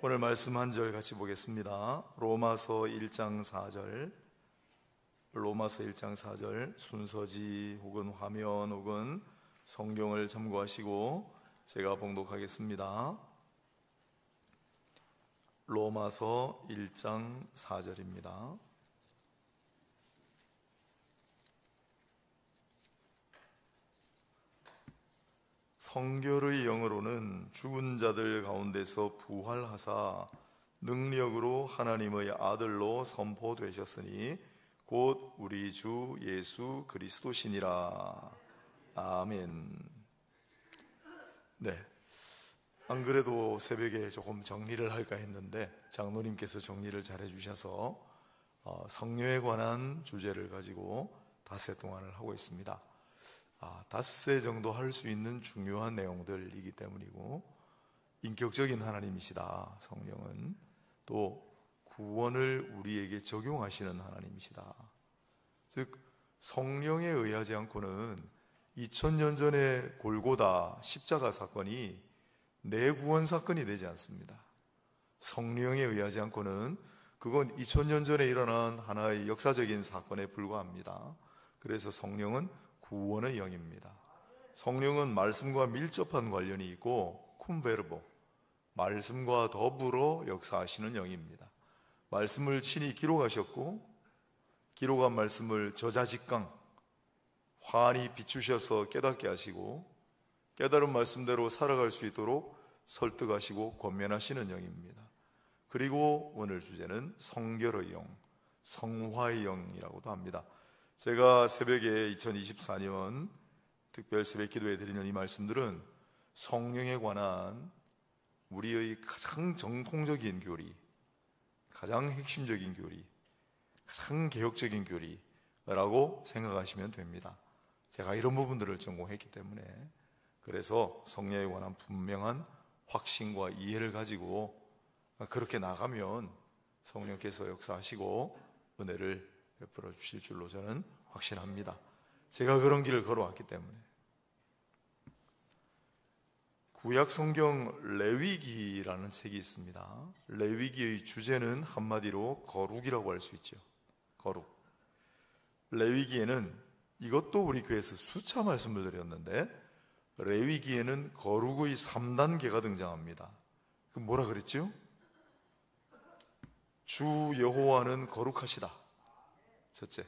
오늘 말씀 한 절 같이 보겠습니다. 로마서 1장 4절. 로마서 1장 4절 순서지 혹은 화면 혹은 성경을 참고하시고 제가 봉독하겠습니다. 로마서 1장 4절입니다. 성결의 영으로는 죽은 자들 가운데서 부활하사 능력으로 하나님의 아들로 선포되셨으니 곧 우리 주 예수 그리스도시니라. 아멘. 네, 안 그래도 새벽에 조금 정리를 할까 했는데 장로님께서 정리를 잘 해주셔서 성령에 관한 주제를 가지고 닷새 동안을 하고 있습니다. 닷새 정도 할 수 있는 중요한 내용들이기 때문이고, 인격적인 하나님이시다. 성령은 또 구원을 우리에게 적용하시는 하나님이시다. 즉 성령에 의하지 않고는 2000년 전의 골고다 십자가 사건이 내 구원 사건이 되지 않습니다. 성령에 의하지 않고는 그건 2000년 전에 일어난 하나의 역사적인 사건에 불과합니다. 그래서 성령은 구원의 영입니다. 성령은 말씀과 밀접한 관련이 있고 쿰베르보, 말씀과 더불어 역사하시는 영입니다. 말씀을 친히 기록하셨고 기록한 말씀을 저자직강 환히 비추셔서 깨닫게 하시고 깨달은 말씀대로 살아갈 수 있도록 설득하시고 권면하시는 영입니다. 그리고 오늘 주제는 성결의 영, 성화의 영이라고도 합니다. 제가 새벽에 2024년 특별 새벽 기도에 드리는 이 말씀들은 성령에 관한 우리의 가장 정통적인 교리, 가장 핵심적인 교리, 가장 개혁적인 교리라고 생각하시면 됩니다. 제가 이런 부분들을 전공했기 때문에, 그래서 성령에 관한 분명한 확신과 이해를 가지고 그렇게 나가면 성령께서 역사하시고 은혜를 베풀어 주실 줄로 저는 확신합니다. 제가 그런 길을 걸어왔기 때문에. 구약 성경 레위기라는 책이 있습니다. 레위기의 주제는 한마디로 거룩이라고 할 수 있죠. 거룩. 레위기에는, 이것도 우리 교회에서 수차 말씀을 드렸는데, 레위기에는 거룩의 3단계가 등장합니다. 그 뭐라 그랬죠? 주 여호와는 거룩하시다. 첫째,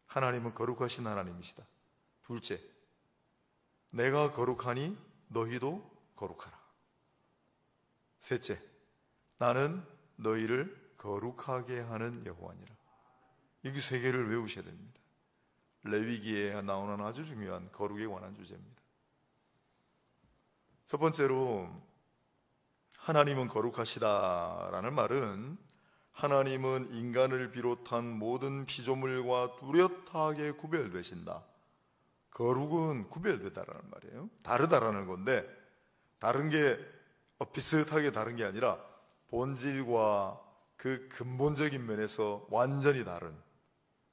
하나님은 거룩하신 하나님이시다. 둘째, 내가 거룩하니 너희도 거룩하라. 셋째, 나는 너희를 거룩하게 하는 여호와니라. 이 세 개를 외우셔야 됩니다. 레위기에 나오는 아주 중요한 거룩에 관한 주제입니다. 첫 번째로, 하나님은 거룩하시다라는 말은 하나님은 인간을 비롯한 모든 피조물과 뚜렷하게 구별되신다. 거룩은 구별되다라는 말이에요. 다르다라는 건데, 다른 게 비슷하게 다른 게 아니라 본질과 그 근본적인 면에서 완전히 다른,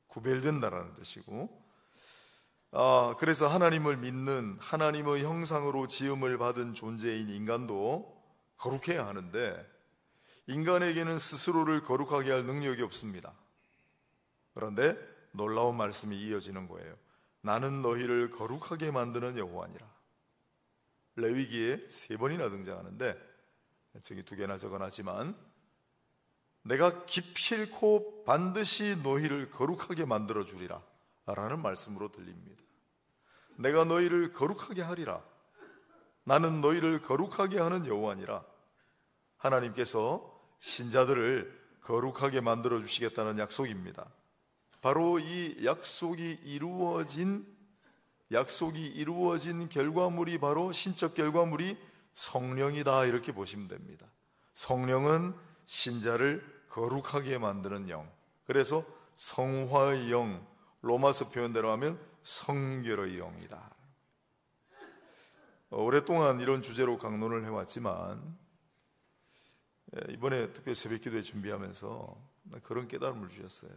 구별된다라는 뜻이고, 그래서 하나님을 믿는 하나님의 형상으로 지음을 받은 존재인 인간도 거룩해야 하는데, 인간에게는 스스로를 거룩하게 할 능력이 없습니다. 그런데 놀라운 말씀이 이어지는 거예요. 나는 너희를 거룩하게 만드는 여호와니라. 레위기에 3번이나 등장하는데, 저기 2개나 적어놨지만, 내가 기필코 반드시 너희를 거룩하게 만들어 주리라 라는 말씀으로 들립니다. 내가 너희를 거룩하게 하리라. 나는 너희를 거룩하게 하는 여호와니라. 하나님께서 신자들을 거룩하게 만들어 주시겠다는 약속입니다. 바로 이 약속이 이루어진 결과물이 바로 신적 결과물이 성령이다, 이렇게 보시면 됩니다. 성령은 신자를 거룩하게 만드는 영, 그래서 성화의 영, 로마서 표현대로 하면 성결의 영이다. 오랫동안 이런 주제로 강론을 해왔지만 이번에 특별 새벽기도에 준비하면서 그런 깨달음을 주셨어요.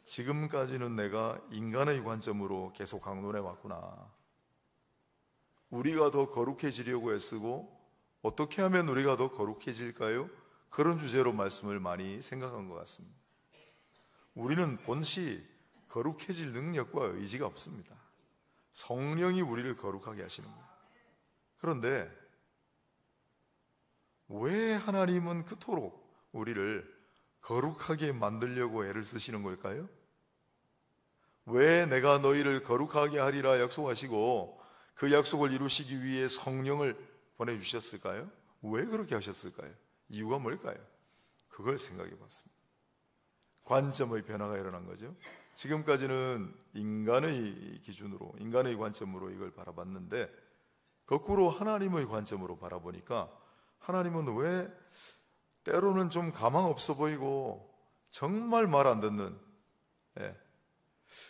지금까지는 내가 인간의 관점으로 계속 강론해 왔구나. 우리가 더 거룩해지려고 애쓰고 어떻게 하면 우리가 더 거룩해질까요? 그런 주제로 말씀을 많이 생각한 것 같습니다. 우리는 본시 거룩해질 능력과 의지가 없습니다. 성령이 우리를 거룩하게 하시는 거예요. 그런데 왜 하나님은 그토록 우리를 거룩하게 만들려고 애를 쓰시는 걸까요? 왜 내가 너희를 거룩하게 하리라 약속하시고 그 약속을 이루시기 위해 성령을 보내주셨을까요? 왜 그렇게 하셨을까요? 이유가 뭘까요? 그걸 생각해 봤습니다. 관점의 변화가 일어난 거죠. 지금까지는 인간의 기준으로, 인간의 관점으로 이걸 바라봤는데 거꾸로 하나님의 관점으로 바라보니까 하나님은 왜 때로는 좀 가망 없어 보이고 정말 말 안 듣는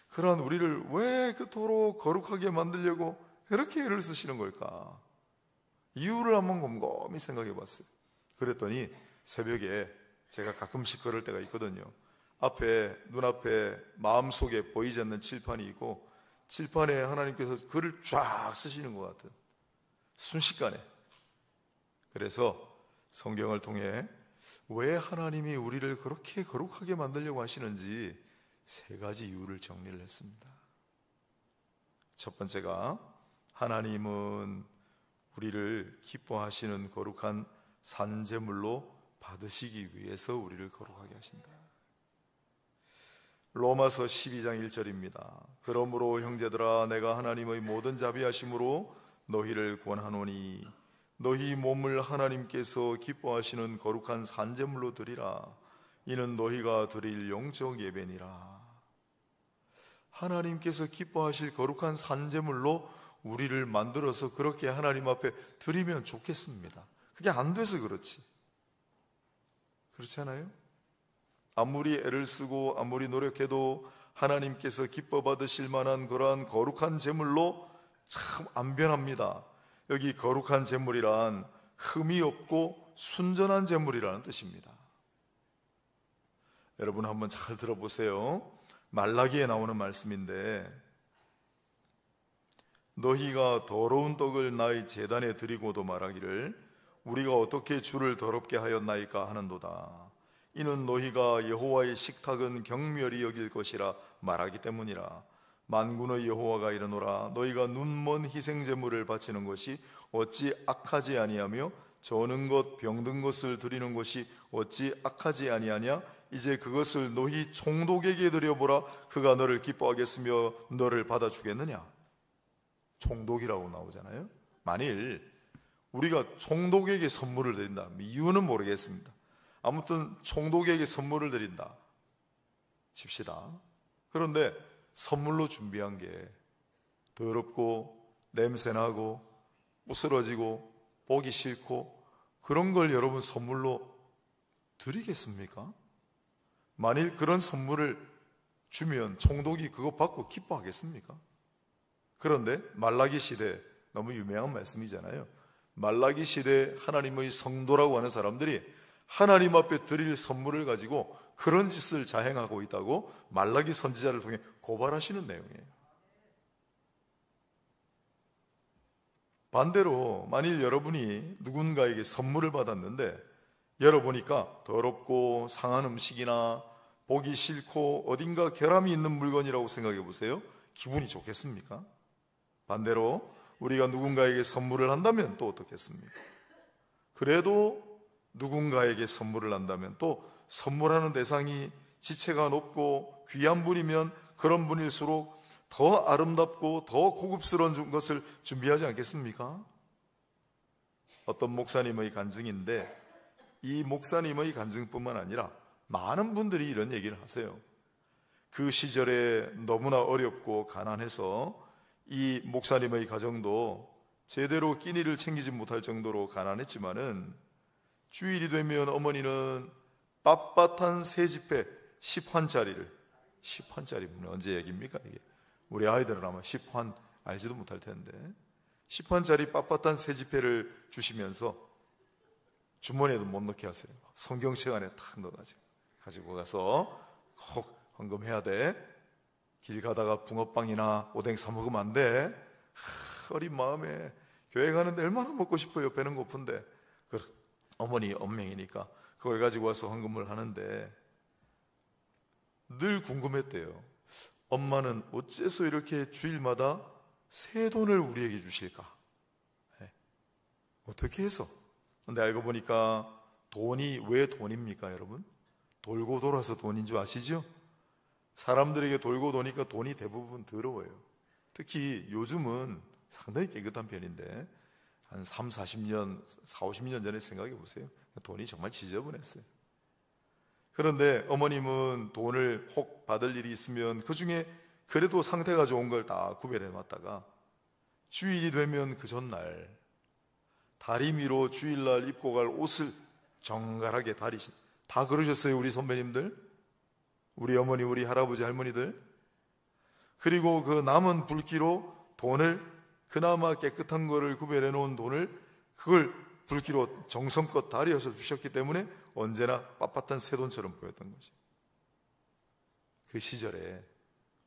그러한 우리를 왜 그토록 거룩하게 만들려고 그렇게 애를 쓰시는 걸까? 이유를 한번 곰곰이 생각해 봤어요. 그랬더니 새벽에 제가 가끔씩 걸을 때가 있거든요. 앞에, 눈앞에 마음속에 보이지 않는 칠판이 있고 칠판에 하나님께서 글을 쫙 쓰시는 것 같아요. 순식간에. 그래서 성경을 통해 왜 하나님이 우리를 그렇게 거룩하게 만들려고 하시는지 세 가지 이유를 정리를 했습니다. 첫 번째가 하나님은 우리를 기뻐하시는 거룩한 산제물로 받으시기 위해서 우리를 거룩하게 하신다. 로마서 12장 1절입니다. 그러므로 형제들아 내가 하나님의 모든 자비하심으로 너희를 권하노니 너희 몸을 하나님께서 기뻐하시는 거룩한 산제물로 드리라. 이는 너희가 드릴 영적 예배니라. 하나님께서 기뻐하실 거룩한 산제물로 우리를 만들어서 그렇게 하나님 앞에 드리면 좋겠습니다. 그게 안 돼서 그렇지. 그렇지 않아요? 아무리 애를 쓰고 아무리 노력해도 하나님께서 기뻐 받으실 만한 그러한 거룩한 제물로 참 안 변합니다. 여기 거룩한 제물이란 흠이 없고 순전한 제물이라는 뜻입니다. 여러분 한번 잘 들어보세요. 말라기에 나오는 말씀인데 너희가 더러운 떡을 나의 제단에 드리고도 말하기를 우리가 어떻게 주를 더럽게 하였나이까 하는도다. 이는 너희가 여호와의 식탁은 경멸히 여길 것이라 말하기 때문이라. 만군의 여호와가 이르노라. 너희가 눈먼 희생제물을 바치는 것이 어찌 악하지 아니하며 저는 것 병든 것을 드리는 것이 어찌 악하지 아니하냐. 이제 그것을 너희 총독에게 드려보라. 그가 너를 기뻐하겠으며 너를 받아주겠느냐. 총독이라고 나오잖아요. 만일 우리가 총독에게 선물을 드린다, 이유는 모르겠습니다. 아무튼 총독에게 선물을 드린다 칩시다. 그런데 선물로 준비한 게 더럽고 냄새나고 부스러지고 보기 싫고 그런 걸 여러분 선물로 드리겠습니까? 만일 그런 선물을 주면 총독이 그거 받고 기뻐하겠습니까? 그런데 말라기 시대, 너무 유명한 말씀이잖아요. 말라기 시대 하나님의 성도라고 하는 사람들이 하나님 앞에 드릴 선물을 가지고 그런 짓을 자행하고 있다고 말라기 선지자를 통해 고발하시는 내용이에요. 반대로 만일 여러분이 누군가에게 선물을 받았는데 열어보니까 더럽고 상한 음식이나 보기 싫고 어딘가 결함이 있는 물건이라고 생각해 보세요. 기분이 좋겠습니까? 반대로 우리가 누군가에게 선물을 한다면 또 어떻겠습니까? 그래도 누군가에게 선물을 한다면 또 선물하는 대상이 지체가 높고 귀한 분이면 그런 분일수록 더 아름답고 더 고급스러운 것을 준비하지 않겠습니까? 어떤 목사님의 간증인데 이 목사님의 간증뿐만 아니라 많은 분들이 이런 얘기를 하세요. 그 시절에 너무나 어렵고 가난해서 이 목사님의 가정도 제대로 끼니를 챙기지 못할 정도로 가난했지만은 주일이 되면 어머니는 빳빳한 새집회 10환짜리를 10환짜리면 언제 얘기입니까? 이게 우리 아이들은 아마 10환 알지도 못할 텐데 10환짜리 빳빳한 새집회를 주시면서 주머니에도 못 넣게 하세요. 성경책 안에 탁 넣어가지고 가지고 가서 꼭 헌금해야 돼. 길 가다가 붕어빵이나 오뎅 사 먹으면 안 돼. 어린 마음에 교회 가는데 얼마나 먹고 싶어요. 배는 고픈데 어머니 엄명이니까 그걸 가지고 와서 헌금을 하는데 늘 궁금했대요. 엄마는 어째서 이렇게 주일마다 새 돈을 우리에게 주실까? 어떻게 해서? 근데 알고 보니까 돈이 왜 돈입니까, 여러분? 돌고 돌아서 돈인 줄 아시죠? 사람들에게 돌고 도니까 돈이 대부분 더러워요. 특히 요즘은 상당히 깨끗한 편인데 한 3, 40년, 4, 50년 전에 생각해 보세요. 돈이 정말 지저분했어요. 그런데 어머님은 돈을 혹 받을 일이 있으면 그 중에 그래도 상태가 좋은 걸 다 구별해 놨다가 주일이 되면 그 전날 다리미로 주일날 입고 갈 옷을 정갈하게 다리신, 다 그러셨어요, 우리 선배님들, 우리 어머니, 우리 할아버지, 할머니들. 그리고 그 남은 붉기로 돈을, 그나마 깨끗한 거를 구별해 놓은 돈을 그걸 붉기로 정성껏 다려서 주셨기 때문에 언제나 빳빳한 새 돈처럼 보였던 거죠. 그 시절에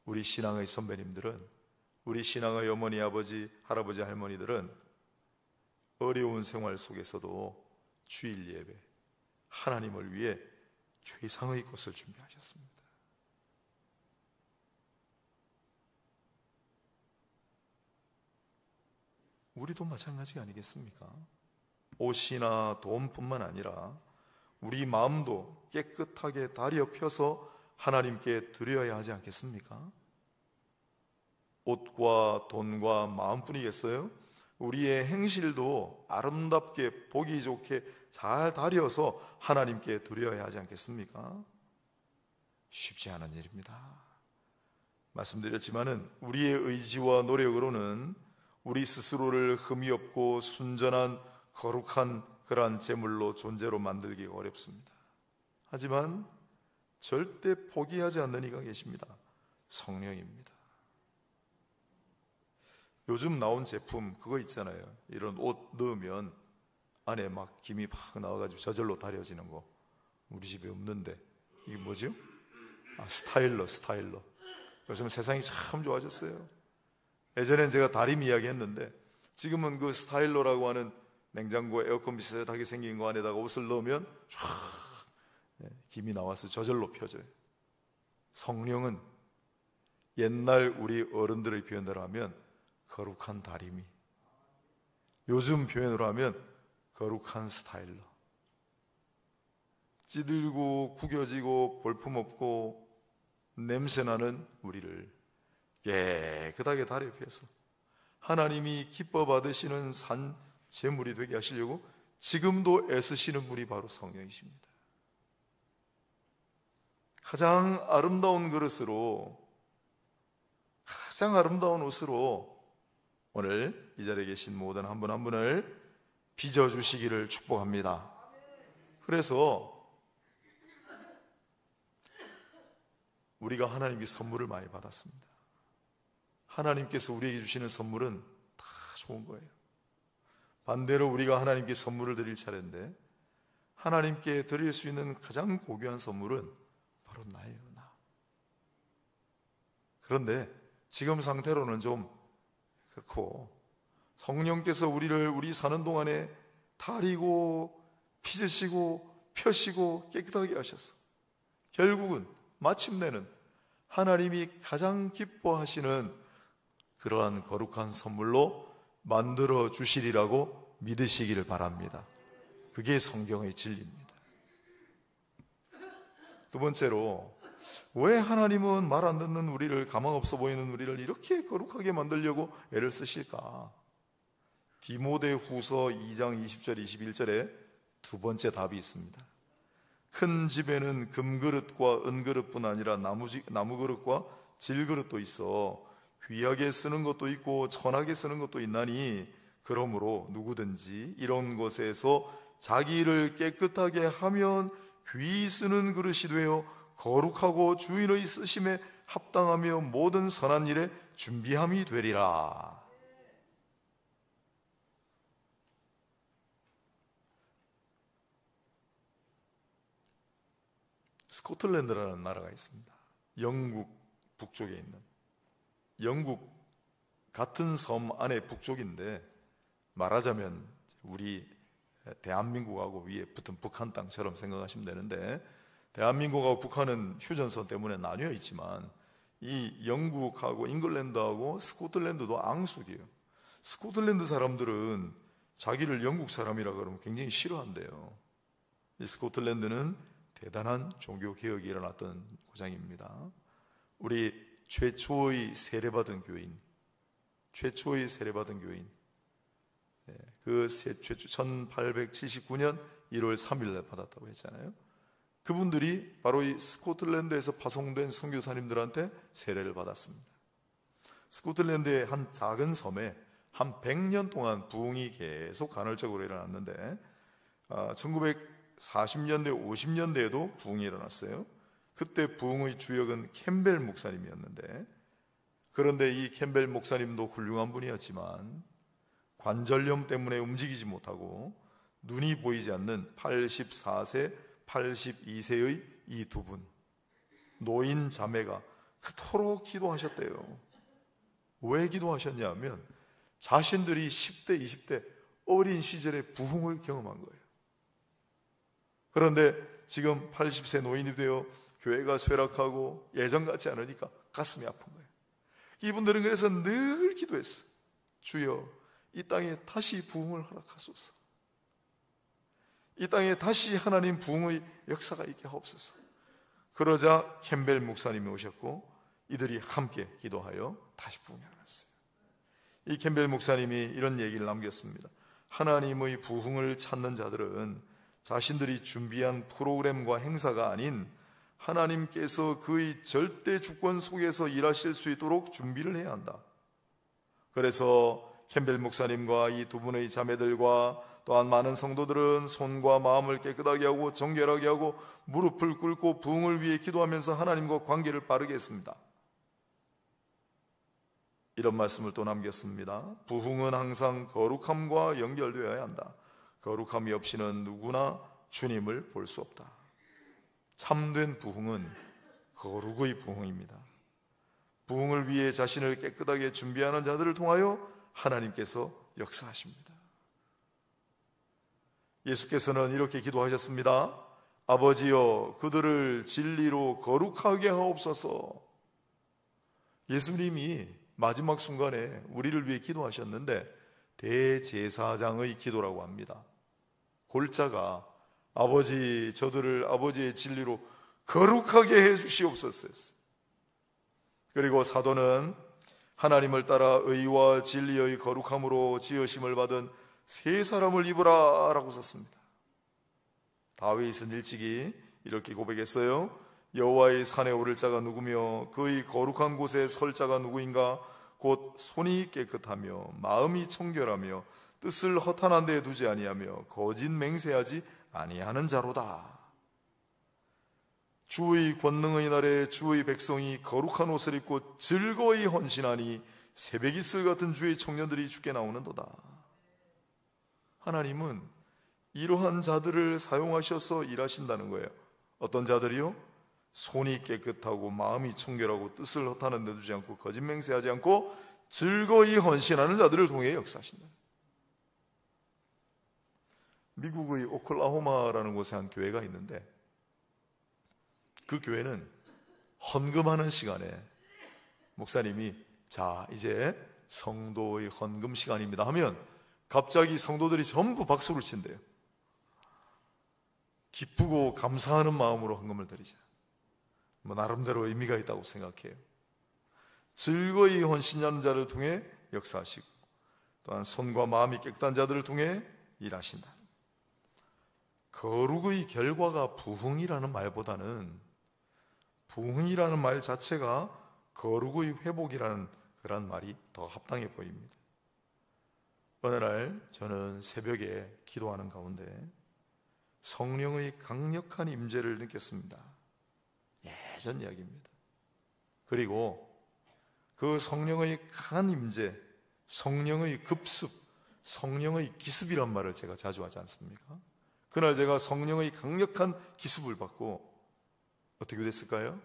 우리 신앙의 선배님들은, 우리 신앙의 어머니, 아버지, 할아버지, 할머니들은 어려운 생활 속에서도 주일 예배, 하나님을 위해 최상의 것을 준비하셨습니다. 우리도 마찬가지 아니겠습니까? 옷이나 돈뿐만 아니라 우리 마음도 깨끗하게 다려 펴서 하나님께 드려야 하지 않겠습니까? 옷과 돈과 마음뿐이겠어요? 우리의 행실도 아름답게 보기 좋게 잘 다려서 하나님께 드려야 하지 않겠습니까? 쉽지 않은 일입니다. 말씀드렸지만은 우리의 의지와 노력으로는 우리 스스로를 흠이 없고 순전한 거룩한 그러한 제물로 존재로 만들기가 어렵습니다. 하지만 절대 포기하지 않는 이가 계십니다. 성령입니다. 요즘 나온 제품 그거 있잖아요. 이런 옷 넣으면 안에 막 김이 막 나와가지고 저절로 다려지는 거. 우리 집에 없는데 이게 뭐죠? 스타일러. 요즘 세상이 참 좋아졌어요. 예전엔 제가 다림 이야기 했는데 지금은 그 스타일러라고 하는 냉장고에 에어컨 비슷하게 생긴 거 안에다가 옷을 넣으면 쫙 김이 나와서 저절로 펴져요. 성령은 옛날 우리 어른들의 표현대로 하면 거룩한 다리미, 요즘 표현으로 하면 거룩한 스타일러. 찌들고 구겨지고 볼품없고 냄새나는 우리를 깨끗하게 다려 펴서 하나님이 기뻐 받으시는 산 제물이 되게 하시려고 지금도 애쓰시는 분이 바로 성령이십니다. 가장 아름다운 그릇으로, 가장 아름다운 옷으로 오늘 이 자리에 계신 모든 한 분 한 분을 빚어주시기를 축복합니다. 그래서 우리가 하나님께 선물을 많이 받았습니다. 하나님께서 우리에게 주시는 선물은 다 좋은 거예요. 반대로 우리가 하나님께 선물을 드릴 차례인데 하나님께 드릴 수 있는 가장 고귀한 선물은 바로 나예요, 나. 그런데 지금 상태로는 좀 그렇고 성령께서 우리 사는 동안에 다리고 빚으시고 펴시고 깨끗하게 하셔서 결국은 마침내는 하나님이 가장 기뻐하시는 그러한 거룩한 선물로 만들어 주시리라고 믿으시기를 바랍니다. 그게 성경의 진리입니다. 두 번째로, 왜 하나님은 말 안 듣는 우리를, 가망 없어 보이는 우리를 이렇게 거룩하게 만들려고 애를 쓰실까? 디모데후서 2장 20절 21절에 두 번째 답이 있습니다. 큰 집에는 금그릇과 은그릇뿐 아니라 나무그릇과 질그릇도 있어 귀하게 쓰는 것도 있고 천하게 쓰는 것도 있나니 그러므로 누구든지 이런 것에서 자기를 깨끗하게 하면 귀히 쓰는 그릇이 되어 거룩하고 주인의 쓰심에 합당하며 모든 선한 일에 준비함이 되리라. 스코틀랜드라는 나라가 있습니다. 영국 북쪽에 있는, 영국 같은 섬 안에 북쪽인데 말하자면 우리 대한민국하고 위에 붙은 북한 땅처럼 생각하시면 되는데, 대한민국하고 북한은 휴전선 때문에 나뉘어 있지만 이 영국하고 잉글랜드하고 스코틀랜드도 앙숙이에요. 스코틀랜드 사람들은 자기를 영국 사람이라 그러면 굉장히 싫어한대요. 이 스코틀랜드는 대단한 종교 개혁이 일어났던 고장입니다. 우리 최초의 세례받은 교인, 그 1879년 1월 3일에 받았다고 했잖아요. 그분들이 바로 이 스코틀랜드에서 파송된 선교사님들한테 세례를 받았습니다. 스코틀랜드의 한 작은 섬에 한 100년 동안 부흥이 계속 간헐적으로 일어났는데 1940년대, 50년대에도 부흥이 일어났어요. 그때 부흥의 주역은 캠벨 목사님이었는데, 그런데 이 캠벨 목사님도 훌륭한 분이었지만 관절염 때문에 움직이지 못하고 눈이 보이지 않는 84세, 82세의 이 두 분, 노인 자매가 그토록 기도하셨대요. 왜 기도하셨냐면 자신들이 10대, 20대 어린 시절에 부흥을 경험한 거예요. 그런데 지금 80세 노인이 되어 교회가 쇠락하고 예전 같지 않으니까 가슴이 아픈 거예요. 이분들은 그래서 늘 기도했어. 주여, 이 땅에 다시 부흥을 허락하소서. 이 땅에 다시 하나님 부흥의 역사가 있게 하옵소서. 그러자 캠벨 목사님이 오셨고 이들이 함께 기도하여 다시 부흥이 일어났어요. 이 캠벨 목사님이 이런 얘기를 남겼습니다. 하나님의 부흥을 찾는 자들은 자신들이 준비한 프로그램과 행사가 아닌 하나님께서 그의 절대 주권 속에서 일하실 수 있도록 준비를 해야 한다. 그래서 캠벨 목사님과 이 두 분의 자매들과 또한 많은 성도들은 손과 마음을 깨끗하게 하고 정결하게 하고 무릎을 꿇고 부흥을 위해 기도하면서 하나님과 관계를 바르게 했습니다. 이런 말씀을 또 남겼습니다. 부흥은 항상 거룩함과 연결되어야 한다. 거룩함이 없이는 누구나 주님을 볼 수 없다. 참된 부흥은 거룩의 부흥입니다. 부흥을 위해 자신을 깨끗하게 준비하는 자들을 통하여 하나님께서 역사하십니다. 예수께서는 이렇게 기도하셨습니다. 아버지여, 그들을 진리로 거룩하게 하옵소서. 예수님이 마지막 순간에 우리를 위해 기도하셨는데 대제사장의 기도라고 합니다. 골자가 아버지, 저들을 아버지의 진리로 거룩하게 해 주시옵소서. 그리고 사도는 하나님을 따라 의와 진리의 거룩함으로 지으심을 받은 세 사람을 입으라 라고 썼습니다. 다윗은 일찍이 이렇게 고백했어요. 여호와의 산에 오를 자가 누구며 그의 거룩한 곳에 설 자가 누구인가? 곧 손이 깨끗하며 마음이 청결하며 뜻을 허탄한 데에 두지 아니하며 거짓 맹세하지 아니하는 자로다. 주의 권능의 날에 주의 백성이 거룩한 옷을 입고 즐거이 헌신하니 새벽 이슬 같은 주의 청년들이 주께 나오는도다. 하나님은 이러한 자들을 사용하셔서 일하신다는 거예요. 어떤 자들이요? 손이 깨끗하고 마음이 청결하고 뜻을 허탄한 데 두지 않고 거짓 맹세하지 않고 즐거이 헌신하는 자들을 통해 역사하신다. 미국의 오클라호마라는 곳에 한 교회가 있는데 그 교회는 헌금하는 시간에 목사님이 자, 이제 성도의 헌금 시간입니다 하면 갑자기 성도들이 전부 박수를 친대요. 기쁘고 감사하는 마음으로 헌금을 드리자. 나름대로 의미가 있다고 생각해요. 즐거이 헌신하는 자를 통해 역사하시고 또한 손과 마음이 깨끗한 자들을 통해 일하신다. 거룩의 결과가 부흥이라는 말보다는 부흥이라는 말 자체가 거룩의 회복이라는 그런 말이 더 합당해 보입니다. 어느 날 저는 새벽에 기도하는 가운데 성령의 강력한 임재를 느꼈습니다. 예전 이야기입니다. 그리고 그 성령의 강한 임재, 성령의 급습, 성령의 기습이란 말을 제가 자주 하지 않습니까? 그날 제가 성령의 강력한 기습을 받고 어떻게 됐을까요?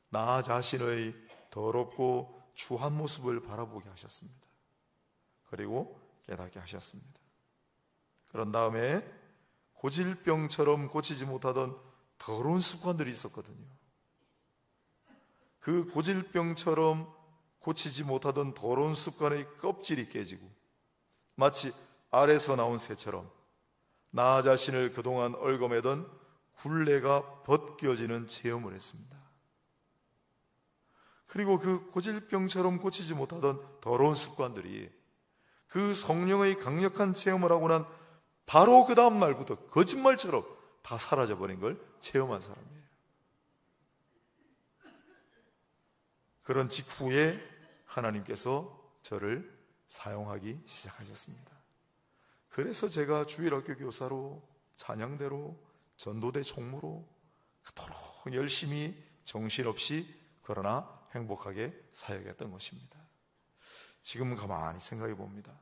나 자신의 더럽고 추한 모습을 바라보게 하셨습니다. 그리고 깨닫게 하셨습니다. 그런 다음에 고질병처럼 고치지 못하던 더러운 습관들이 있었거든요. 그 고질병처럼 고치지 못하던 더러운 습관의 껍질이 깨지고 마치 알에서 나온 새처럼 나 자신을 그동안 얽어매던 굴레가 벗겨지는 체험을 했습니다. 그리고 그 고질병처럼 고치지 못하던 더러운 습관들이 그 성령의 강력한 체험을 하고 난 바로 그 다음 날부터 거짓말처럼 다 사라져버린 걸 체험한 사람이에요. 그런 직후에 하나님께서 저를 사용하기 시작하셨습니다. 그래서 제가 주일학교 교사로, 찬양대로, 전도대 총무로 그토록 열심히 정신없이 그러나 행복하게 사역했던 것입니다. 지금은 가만히 생각해 봅니다.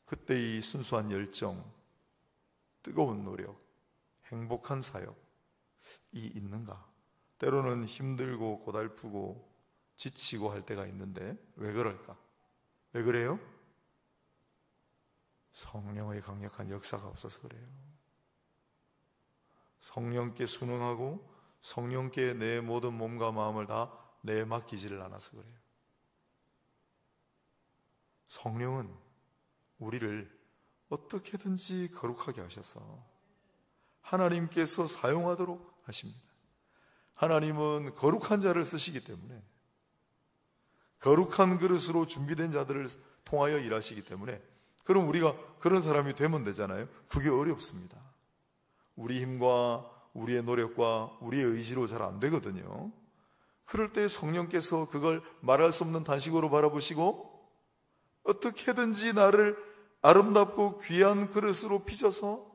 그때의 순수한 열정, 뜨거운 노력, 행복한 사역이 있는가? 때로는 힘들고 고달프고 지치고 할 때가 있는데 왜 그럴까? 왜 그래요? 성령의 강력한 역사가 없어서 그래요. 성령께 순응하고 성령께 내 모든 몸과 마음을 다 내맡기지를 않아서 그래요. 성령은 우리를 어떻게든지 거룩하게 하셔서 하나님께서 사용하도록 하십니다. 하나님은 거룩한 자를 쓰시기 때문에, 거룩한 그릇으로 준비된 자들을 통하여 일하시기 때문에, 그럼 우리가 그런 사람이 되면 되잖아요. 그게 어렵습니다. 우리 힘과 우리의 노력과 우리의 의지로 잘 안 되거든요. 그럴 때 성령께서 그걸 말할 수 없는 단식으로 바라보시고 어떻게든지 나를 아름답고 귀한 그릇으로 빚어서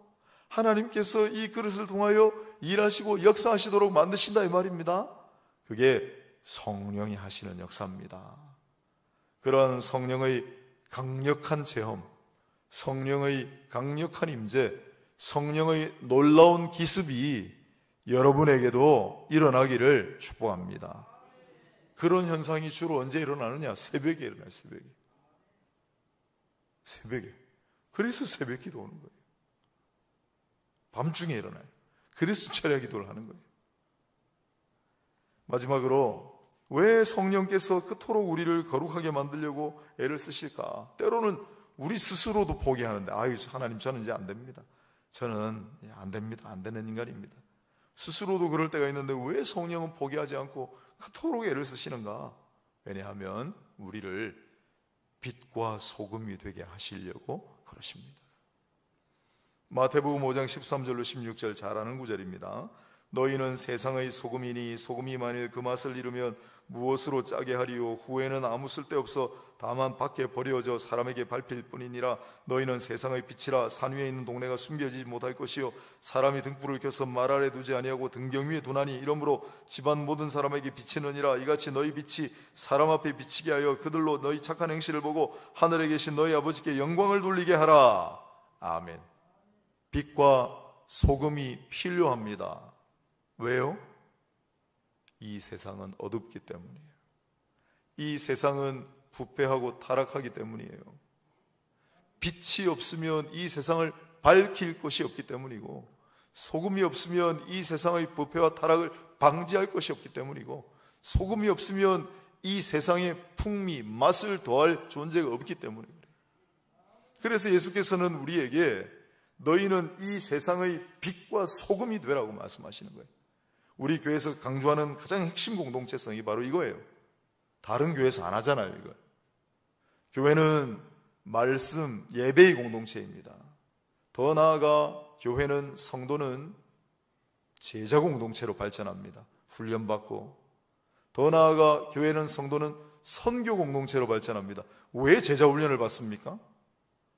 하나님께서 이 그릇을 통하여 일하시고 역사하시도록 만드신다 이 말입니다. 그게 성령이 하시는 역사입니다. 그런 성령의 강력한 체험, 성령의 강력한 임재, 성령의 놀라운 기습이 여러분에게도 일어나기를 축복합니다. 그런 현상이 주로 언제 일어나느냐? 새벽에 일어나요. 새벽에. 그래서 새벽 기도 오는 거예요. 밤중에 일어나요. 그래서 철야 기도를 하는 거예요. 마지막으로 왜 성령께서 그토록 우리를 거룩하게 만들려고 애를 쓰실까? 때로는 우리 스스로도 포기하는데, 아유 하나님 저는 이제 안 됩니다. 저는 안 됩니다. 안 되는 인간입니다. 스스로도 그럴 때가 있는데 왜 성령은 포기하지 않고 그토록 애를 쓰시는가? 왜냐하면 우리를 빛과 소금이 되게 하시려고 그러십니다. 마태복음 5장 13절로 16절 잘 아는 구절입니다. 너희는 세상의 소금이니 소금이 만일 그 맛을 잃으면 무엇으로 짜게 하리요? 후에는 아무 쓸데없어 다만 밖에 버려져 사람에게 밟힐 뿐이니라. 너희는 세상의 빛이라. 산 위에 있는 동네가 숨겨지지 못할 것이요 사람이 등불을 켜서 말 아래 두지 아니하고 등경 위에 두나니 이러므로 집안 모든 사람에게 비치느니라. 이같이 너희 빛이 사람 앞에 비치게 하여 그들로 너희 착한 행실을 보고 하늘에 계신 너희 아버지께 영광을 돌리게 하라. 아멘. 빛과 소금이 필요합니다. 왜요? 이 세상은 어둡기 때문이에요. 이 세상은 부패하고 타락하기 때문이에요. 빛이 없으면 이 세상을 밝힐 것이 없기 때문이고, 소금이 없으면 이 세상의 부패와 타락을 방지할 것이 없기 때문이고, 소금이 없으면 이 세상의 풍미, 맛을 더할 존재가 없기 때문에 그래요. 그래서 예수께서는 우리에게 너희는 이 세상의 빛과 소금이 되라고 말씀하시는 거예요. 우리 교회에서 강조하는 가장 핵심 공동체성이 바로 이거예요. 다른 교회에서 안 하잖아요, 이걸. 교회는 말씀, 예배의 공동체입니다. 더 나아가 교회는, 성도는 제자 공동체로 발전합니다. 훈련받고. 더 나아가 교회는, 성도는 선교 공동체로 발전합니다. 왜 제자 훈련을 받습니까?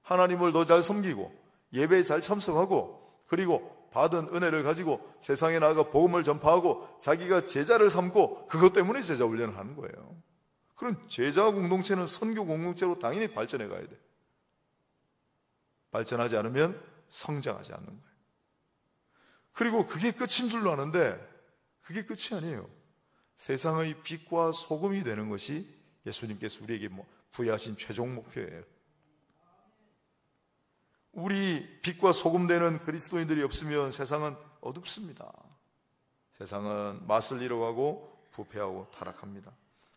하나님을 더 잘 섬기고 예배에 잘 참석하고, 그리고 받은 은혜를 가지고 세상에 나아가 복음을 전파하고 자기가 제자를 삼고, 그것 때문에 제자 훈련을 하는 거예요. 그럼 제자 공동체는 선교 공동체로 당연히 발전해 가야 돼. 발전하지 않으면 성장하지 않는 거예요. 그리고 그게 끝인 줄로 아는데 그게 끝이 아니에요. 세상의 빛과 소금이 되는 것이 예수님께서 우리에게 부여하신 최종 목표예요. 우리 빛과 소금 되는 그리스도인들이 없으면 세상은 어둡습니다. 세상은 맛을 잃어가고 부패하고 타락합니다.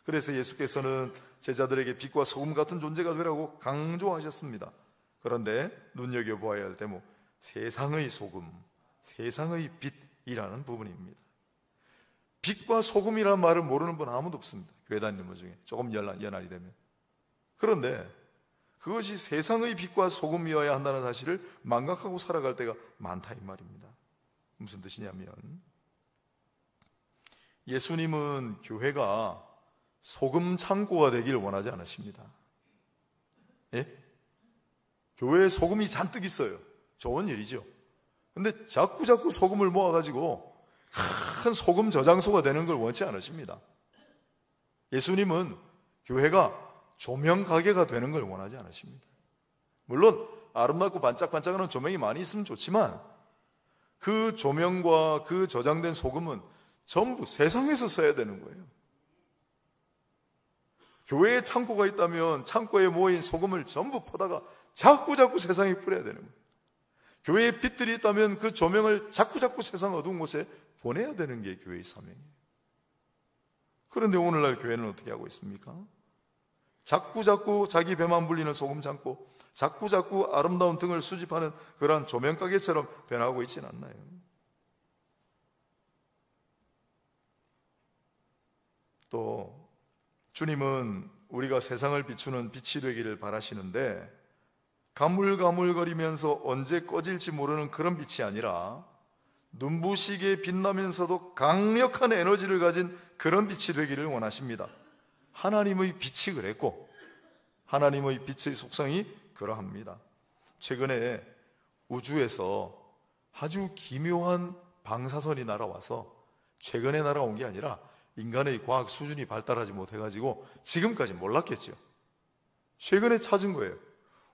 그래서 예수께서는 제자들에게 빛과 소금 같은 존재가 되라고 강조하셨습니다. 그런데 눈여겨보아야 할 대목, 세상의 소금, 세상의 빛이라는 부분입니다. 빛과 소금이라는 말을 모르는 분 아무도 없습니다. 교회 다니는 분 중에 조금 연한이 되면. 그런데 그것이 세상의 빛과 소금이어야 한다는 사실을 망각하고 살아갈 때가 많다 이 말입니다. 무슨 뜻이냐면, 예수님은 교회가 소금 창고가 되길 원하지 않으십니다. 예? 교회에 소금이 잔뜩 있어요. 좋은 일이죠. 근데 자꾸 소금을 모아가지고 큰 소금 저장소가 되는 걸 원치 않으십니다. 예수님은 교회가 조명 가게가 되는 걸 원하지 않으십니다. 물론 아름답고 반짝반짝하는 조명이 많이 있으면 좋지만 그 조명과 그 저장된 소금은 전부 세상에서 써야 되는 거예요. 교회에 창고가 있다면 창고에 모인 소금을 전부 퍼다가 자꾸 세상에 뿌려야 되는 거예요. 교회에 빛들이 있다면 그 조명을 자꾸 세상 어두운 곳에 보내야 되는 게 교회의 사명이에요. 그런데 오늘날 교회는 어떻게 하고 있습니까? 자꾸 자기 배만 불리는 소금 창고, 자꾸 아름다운 등을 수집하는 그러한 조명가게처럼 변하고 있지는 않나요? 또 주님은 우리가 세상을 비추는 빛이 되기를 바라시는데, 가물가물거리면서 언제 꺼질지 모르는 그런 빛이 아니라 눈부시게 빛나면서도 강력한 에너지를 가진 그런 빛이 되기를 원하십니다. 하나님의 빛이 그랬고 하나님의 빛의 속성이 그러합니다. 최근에 우주에서 아주 기묘한 방사선이 날아와서, 최근에 날아온 게 아니라 인간의 과학 수준이 발달하지 못해가지고 지금까지 몰랐겠죠. 최근에 찾은 거예요.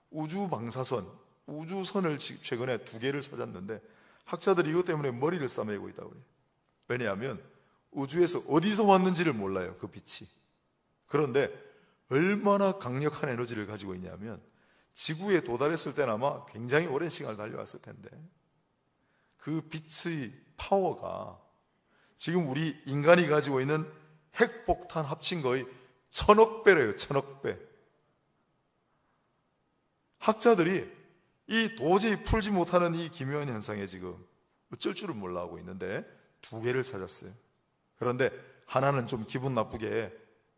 우주 방사선, 우주선을 최근에 2개를 찾았는데 학자들이 이것 때문에 머리를 싸매고 있다고 그래요. 왜냐하면 우주에서 어디서 왔는지를 몰라요, 그 빛이. 그런데 얼마나 강력한 에너지를 가지고 있냐면 지구에 도달했을 때는 아마 굉장히 오랜 시간을 달려왔을 텐데 그 빛의 파워가 지금 우리 인간이 가지고 있는 핵폭탄 합친 거의 1000억 배래요. 1000억 배. 학자들이 이 도저히 풀지 못하는 이 기묘한 현상에 지금 어쩔 줄을 몰라 하고 있는데 2개를 찾았어요. 그런데 하나는 좀 기분 나쁘게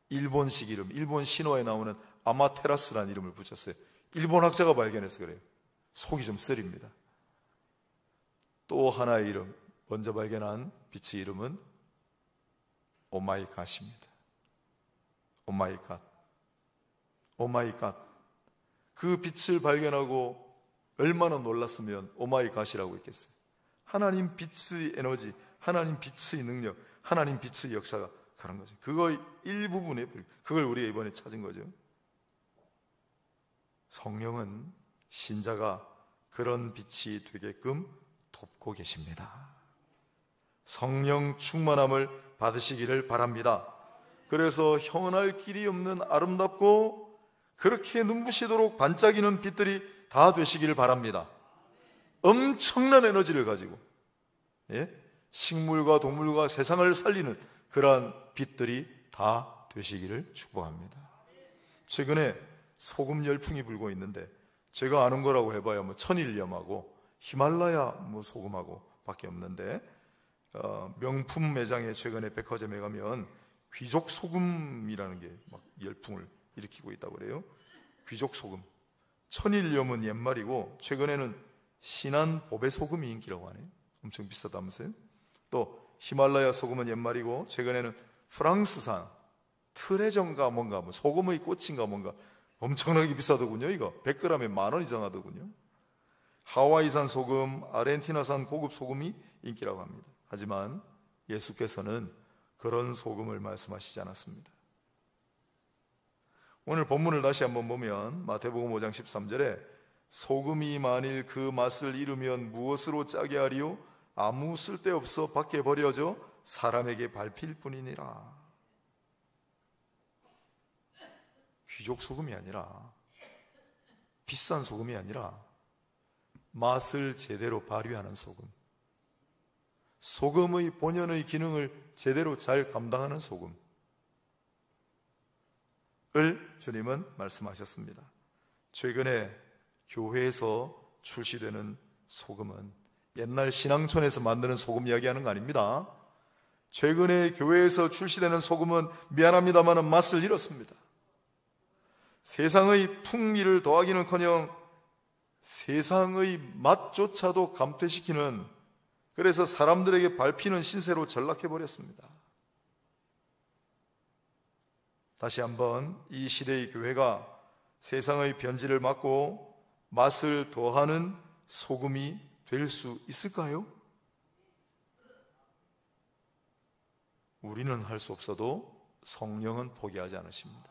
일본식 이름, 일본 신화에 나오는 아마테라스라는 이름을 붙였어요. 일본 학자가 발견해서 그래요. 속이 좀 쓰립니다. 또 하나의 이름, 먼저 발견한 빛의 이름은 오마이갓입니다. 오마이갓. 오마이갓. 그 빛을 발견하고 얼마나 놀랐으면 오마이갓이라고 했겠어요. 하나님 빛의 에너지, 하나님 빛의 능력, 하나님 빛의 역사가 그런 거죠. 그거의 일부분에, 그걸 우리가 이번에 찾은 거죠. 성령은 신자가 그런 빛이 되게끔 돕고 계십니다. 성령 충만함을 받으시기를 바랍니다. 그래서 형언할 길이 없는 아름답고 그렇게 눈부시도록 반짝이는 빛들이 다 되시기를 바랍니다. 엄청난 에너지를 가지고, 예? 식물과 동물과 세상을 살리는 그러한 빛들이 다 되시기를 축복합니다. 최근에 소금 열풍이 불고 있는데 제가 아는 거라고 해봐야 천일염하고 히말라야 소금하고 밖에 없는데, 명품 매장에 최근에 백화점에 가면 귀족 소금이라는 게 막 열풍을 일으키고 있다고 그래요. 귀족 소금. 천일염은 옛말이고 최근에는 신안 보배 소금이 인기라고 하네요. 엄청 비싸다면서요. 또 히말라야 소금은 옛말이고 최근에는 프랑스산 트레정가 뭔가 소금의 꽃인가 뭔가 엄청나게 비싸더군요. 이거 100g에 10,000원 이상 하더군요. 하와이산 소금, 아르헨티나산 고급 소금이 인기라고 합니다. 하지만 예수께서는 그런 소금을 말씀하시지 않았습니다. 오늘 본문을 다시 한번 보면 마태복음 5장 13절에 소금이 만일 그 맛을 잃으면 무엇으로 짜게 하리요? 아무 쓸데없어 밖에 버려져 사람에게 밟힐 뿐이니라. 귀족 소금이 아니라, 비싼 소금이 아니라 맛을 제대로 발휘하는 소금, 소금의 본연의 기능을 제대로 잘 감당하는 소금을 주님은 말씀하셨습니다. 최근에 교회에서 출시되는 소금은 옛날 신앙촌에서 만드는 소금 이야기하는 거 아닙니다. 최근에 교회에서 출시되는 소금은 미안합니다만 맛을 잃었습니다. 세상의 풍미를 더하기는커녕 세상의 맛조차도 감퇴시키는, 그래서 사람들에게 밟히는 신세로 전락해버렸습니다. 다시 한번 이 시대의 교회가 세상의 변질을 막고 맛을 더하는 소금이 될 수 있을까요? 우리는 할 수 없어도 성령은 포기하지 않으십니다.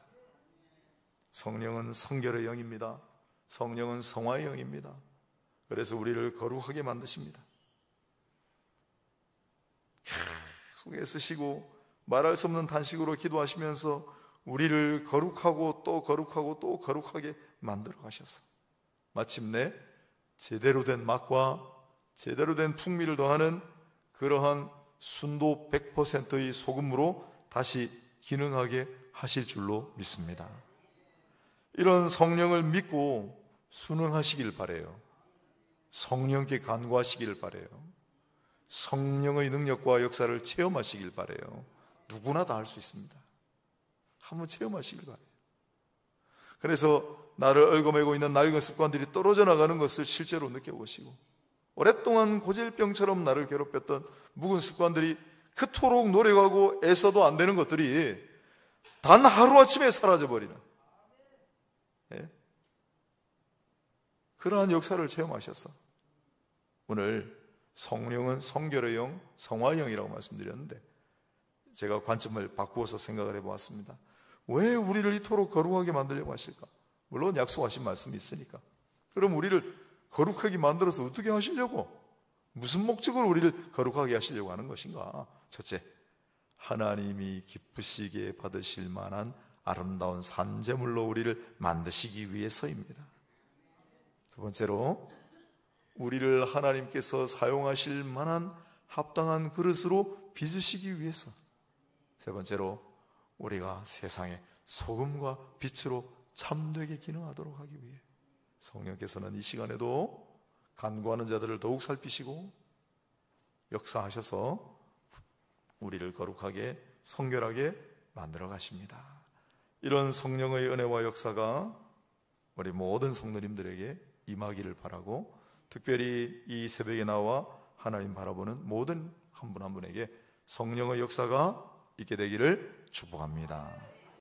성령은 성결의 영입니다. 성령은 성화의 영입니다. 그래서 우리를 거룩하게 만드십니다. 계속 애쓰시고 말할 수 없는 단식으로 기도하시면서 우리를 거룩하고 또 거룩하고 또 거룩하게 만들어 가셔서 마침내 제대로 된 맛과 제대로 된 풍미를 더하는 그러한 순도 100%의 소금으로 다시 기능하게 하실 줄로 믿습니다. 이런 성령을 믿고 순응하시길 바라요. 성령께 간구하시길 바라요. 성령의 능력과 역사를 체험하시길 바라요. 누구나 다 할 수 있습니다. 한번 체험하시길 바라요. 그래서 나를 얽어매고 있는 낡은 습관들이 떨어져 나가는 것을 실제로 느껴보시고, 오랫동안 고질병처럼 나를 괴롭혔던 묵은 습관들이 그토록 노력하고 애써도 안 되는 것들이 단 하루아침에 사라져버리는, 그러한 역사를 체험하셔서 오늘 성령은 성결의 영, 성화의 영이라고 말씀드렸는데, 제가 관점을 바꾸어서 생각을 해보았습니다. 왜 우리를 이토록 거룩하게 만들려고 하실까? 물론 약속하신 말씀이 있으니까. 그럼 우리를 거룩하게 만들어서 어떻게 하시려고? 무슨 목적으로 우리를 거룩하게 하시려고 하는 것인가? 첫째, 하나님이 기쁘시게 받으실 만한 아름다운 산제물로 우리를 만드시기 위해서입니다. 두 번째로, 우리를 하나님께서 사용하실 만한 합당한 그릇으로 빚으시기 위해서. 세 번째로, 우리가 세상의 소금과 빛으로 참되게 기능하도록 하기 위해 성령께서는 이 시간에도 간구하는 자들을 더욱 살피시고 역사하셔서 우리를 거룩하게 성결하게 만들어 가십니다. 이런 성령의 은혜와 역사가 우리 모든 성도님들에게 임하기를 바라고, 특별히 이 새벽에 나와 하나님 바라보는 모든 한 분 한 분에게 성령의 역사가 있게 되기를 축복합니다.